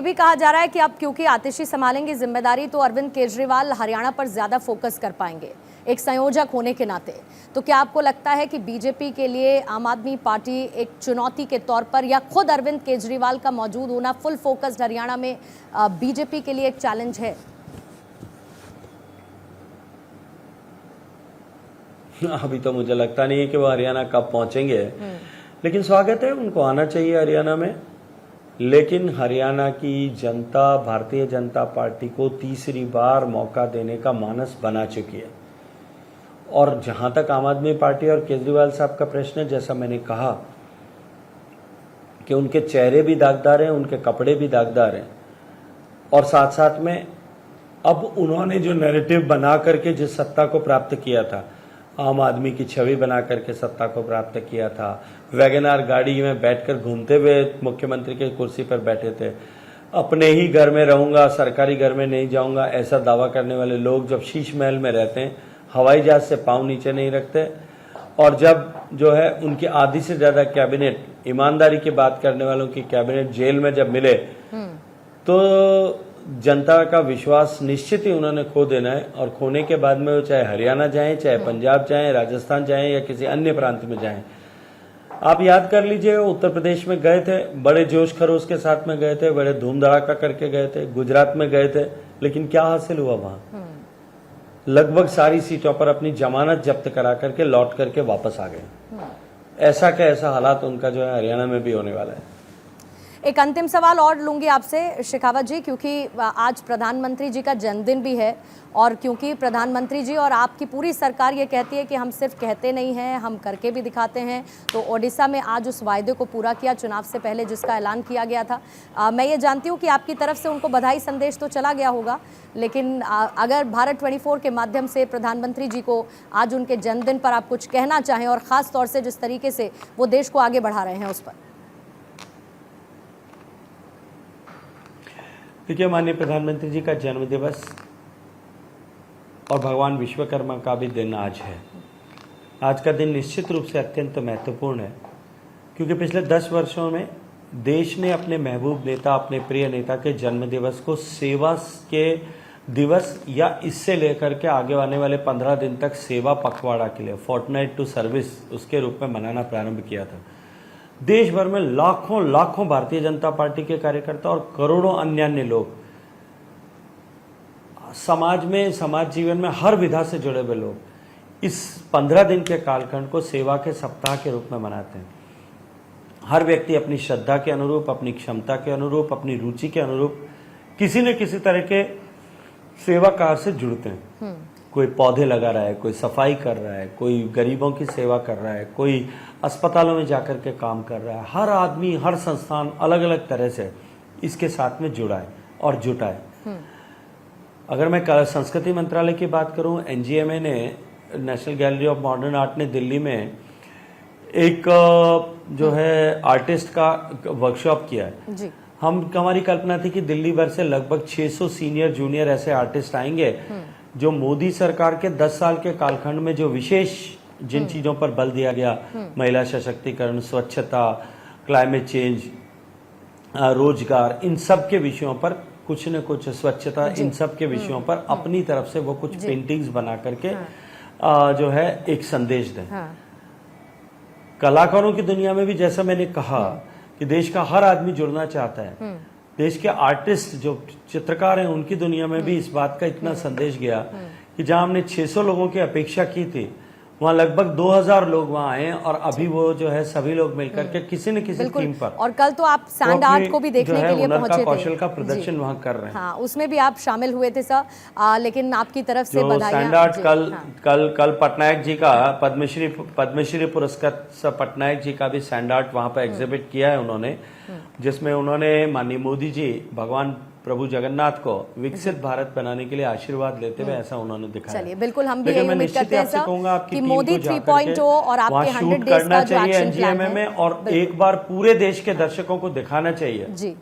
भी कहा जा रहा है कि अब क्योंकि आतिशी संभालेंगे जिम्मेदारी तो अरविंद केजरीवाल हरियाणा पर ज्यादा फोकस कर पाएंगे एक संयोजक होने के नाते। तो क्या आपको लगता है कि बीजेपी के लिए आम आदमी पार्टी एक चुनौती के तौर पर या खुद अरविंद केजरीवाल का मौजूद होना फुल फोकस्ड हरियाणा में बीजेपी के लिए एक चैलेंज है? अभी तो मुझे लगता नहीं है कि वो हरियाणा कब पहुंचेंगे, लेकिन स्वागत है, उनको आना चाहिए हरियाणा में। लेकिन हरियाणा की जनता भारतीय जनता पार्टी को तीसरी बार मौका देने का मानस बना चुकी है। और जहां तक आम आदमी पार्टी और केजरीवाल साहब का प्रश्न है, जैसा मैंने कहा कि उनके चेहरे भी दागदार हैं, उनके कपड़े भी दागदार हैं, और साथ साथ में अब उन्होंने जो नैरेटिव बना करके जिस सत्ता को प्राप्त किया था, आम आदमी की छवि बना करके सत्ता को प्राप्त किया था, वैगनार गाड़ी में बैठकर घूमते हुए मुख्यमंत्री की कुर्सी पर बैठे थे, अपने ही घर में रहूंगा, सरकारी घर में नहीं जाऊंगा, ऐसा दावा करने वाले लोग जब शीश महल में रहते हैं, हवाई जहाज से पांव नीचे नहीं रखते, और जब जो है उनकी आधी से ज्यादा कैबिनेट, ईमानदारी की बात करने वालों की कैबिनेट जेल में जब मिले, तो जनता का विश्वास निश्चित ही उन्होंने खो देना है। और खोने के बाद में वो चाहे हरियाणा जाएं, चाहे पंजाब जाएं, राजस्थान जाएं या किसी अन्य प्रांत में जाएं। आप याद कर लीजिए, उत्तर प्रदेश में गए थे, बड़े जोश खरोश के साथ में गए थे, बड़े धूम धड़ाका करके गए थे, गुजरात में गए थे, लेकिन क्या हासिल हुआ वहां? लगभग सारी सीटों पर अपनी जमानत जब्त करा करके लौट करके वापस आ गए। ऐसा का ऐसा हालात उनका जो है हरियाणा में भी होने वाला है। एक अंतिम सवाल और लूंगी आपसे शेखावत जी, क्योंकि आज प्रधानमंत्री जी का जन्मदिन भी है और क्योंकि प्रधानमंत्री जी और आपकी पूरी सरकार ये कहती है कि हम सिर्फ कहते नहीं हैं, हम करके भी दिखाते हैं, तो ओडिशा में आज उस वायदे को पूरा किया चुनाव से पहले जिसका ऐलान किया गया था। मैं ये जानती हूँ कि आपकी तरफ से उनको बधाई संदेश तो चला गया होगा, लेकिन अगर भारत 24 के माध्यम से प्रधानमंत्री जी को आज उनके जन्मदिन पर आप कुछ कहना चाहें और ख़ास तौर से जिस तरीके से वो देश को आगे बढ़ा रहे हैं उस पर। देखिए, माननीय प्रधानमंत्री जी का जन्म दिवस और भगवान विश्वकर्मा का भी दिन आज है। आज का दिन निश्चित रूप से अत्यंत महत्वपूर्ण है, क्योंकि पिछले 10 वर्षों में देश ने अपने महबूब नेता, अपने प्रिय नेता के जन्म दिवस को सेवा के दिवस या इससे लेकर के आगे आने वाले 15 दिन तक सेवा पखवाड़ा के लिए, फोर्टनाइट टू सर्विस, उसके रूप में मनाना प्रारंभ किया था। देश भर में लाखों लाखों भारतीय जनता पार्टी के कार्यकर्ता और करोड़ों अन्य लोग समाज में, समाज जीवन में हर विधा से जुड़े हुए लोग इस 15 दिन के कालखंड को सेवा के सप्ताह के रूप में मनाते हैं। हर व्यक्ति अपनी श्रद्धा के अनुरूप, अपनी क्षमता के अनुरूप, अपनी रुचि के अनुरूप किसी न किसी तरह के सेवा कार्य से जुड़ते हैं। कोई पौधे लगा रहा है, कोई सफाई कर रहा है, कोई गरीबों की सेवा कर रहा है, कोई अस्पतालों में जाकर के काम कर रहा है। हर आदमी, हर संस्थान अलग अलग तरह से इसके साथ में जुड़ा है और जुटा है। अगर मैं संस्कृति मंत्रालय की बात करूं, एनजीएमए ने, national gallery of modern art ने दिल्ली में एक जो है आर्टिस्ट का वर्कशॉप किया है जी। हमारी कल्पना थी कि दिल्ली भर से लगभग 600 सीनियर जूनियर ऐसे आर्टिस्ट आएंगे जो मोदी सरकार के 10 साल के कालखंड में जो विशेष जिन चीजों पर बल दिया गया, महिला सशक्तिकरण, स्वच्छता, क्लाइमेट चेंज, रोजगार, इन सब के विषयों पर कुछ न कुछ, स्वच्छता, इन सब के विषयों पर अपनी तरफ से वो कुछ पेंटिंग्स बना करके जो है एक संदेश दें। कलाकारों की दुनिया में भी जैसा मैंने कहा कि देश का हर आदमी जुड़ना चाहता है। देश के आर्टिस्ट जो चित्रकार हैं उनकी दुनिया में भी इस बात का इतना संदेश गया कि जहां हमने 600 लोगों की अपेक्षा की थी, वहाँ लगभग 2000 लोग वहाँ आए और अभी वो जो है सभी लोग मिलकर के किसी न किसी थीम पर, और कल तो आप सैंड आर्ट को भी देखने के लिए पहुंचे थे, कौशल का प्रदर्शन वहाँ कर रहे हैं। हाँ, उसमें भी आप शामिल हुए थे सर, लेकिन आपकी तरफ से बधाइयां। सैंड आर्ट कल पटनायक जी का पद्मश्री पुरस्कार पटनायक जी का भी सैंड आर्ट वहाँ पर एग्जिबिट किया है उन्होंने, जिसमें उन्होंने माननीय मोदी जी भगवान प्रभु जगन्नाथ को विकसित भारत बनाने के लिए आशीर्वाद लेते हुए ऐसा उन्होंने दिखाया। चलिए, बिल्कुल हम भी यही उम्मीद करते हैं सर कि मोदी 3.0 और आपके 100 डेज का जो एक्शन प्लान है, और एक बार पूरे देश के दर्शकों को दिखाना चाहिए जी।